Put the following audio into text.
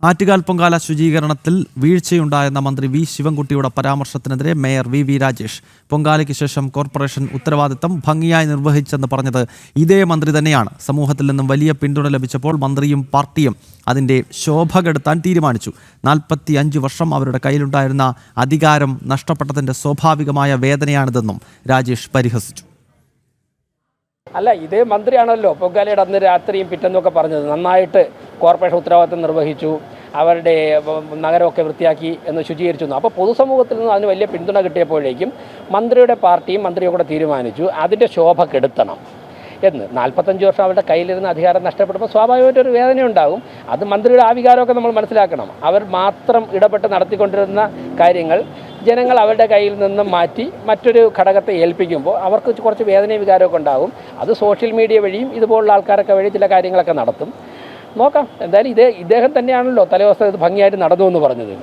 ആറ്റുകാൽ പൊങ്കാല ശുചീകരണത്തിൽ വീഴ്ചയുണ്ടായെന്ന മന്ത്രി V ശിവൻകുട്ടിയുടെ പരാമർശത്തിനെതിരെ mayor V Rajesh പൊങ്കാലയ്ക്ക് ശേഷം corporation ഉത്തരവാദിത്തം ഭംഗിയായി നിർവഹിച്ചെന്ന് പറഞ്ഞത് ഇതേ മന്ത്രി തന്നെയാണ്. സമൂഹത്തിൽ നിന്നും വലിയ പിന്തുണ ലഭിച്ചപ്പോൾ മന്ത്രിയും പാർട്ടിയും അതിൻ്റെ ശോഭ കെടുത്താൻ തീരുമാനിച്ചു. 45 വർഷം അവരുടെ കയ്യിലുണ്ടായിരുന്ന അധികാരം നഷ്ടപ്പെട്ടതിൻ്റെ സ്വാഭാവികമായ വേദനയാണിതെന്നും രാജേഷ് പരിഹസിച്ചു. അല്ല, ഇതേ മന്ത്രിയാണല്ലോ പൊങ്കാലയുടെ അന്ന് രാത്രിയും പിറ്റെന്നൊക്കെ പറഞ്ഞത്. നന്നായിട്ട് കോർപ്പറേഷൻ ഉത്തരവാദിത്തം നിർവഹിച്ചു, അവരുടെ നഗരമൊക്കെ വൃത്തിയാക്കി എന്ന് ശുചീകരിച്ചു. അപ്പോൾ പൊതുസമൂഹത്തിൽ നിന്ന് അതിന് വലിയ പിന്തുണ കിട്ടിയപ്പോഴേക്കും മന്ത്രിയുടെ പാർട്ടിയും മന്ത്രിയും കൂടെ തീരുമാനിച്ചു അതിൻ്റെ ശോഭ കെടുത്തണം എന്ന്. 45 വർഷം അവരുടെ കയ്യിലിരുന്ന അധികാരം നഷ്ടപ്പെടുമ്പോൾ സ്വാഭാവികമായിട്ടൊരു വേദനയുണ്ടാകും. അത് മന്ത്രിയുടെ ആ വികാരമൊക്കെ നമ്മൾ മനസ്സിലാക്കണം. അവർ മാത്രം ഇടപെട്ട് നടത്തിക്കൊണ്ടിരുന്ന കാര്യങ്ങൾ ജനങ്ങൾ അവരുടെ കയ്യിൽ നിന്നും മാറ്റി മറ്റൊരു ഘടകത്തെ ഏൽപ്പിക്കുമ്പോൾ അവർക്ക് കുറച്ച് വേദനയും വികാരമൊക്കെ ഉണ്ടാകും. അത് സോഷ്യൽ മീഡിയ വഴിയും ഇതുപോലുള്ള ആൾക്കാരൊക്കെ വഴി ചില കാര്യങ്ങളൊക്കെ നടത്തും. നോക്കാം. എന്തായാലും ഇദ്ദേഹം തന്നെയാണല്ലോ തലേദിവസം ഇത് ഭംഗിയായിട്ട് നടന്നു എന്ന് പറഞ്ഞത്.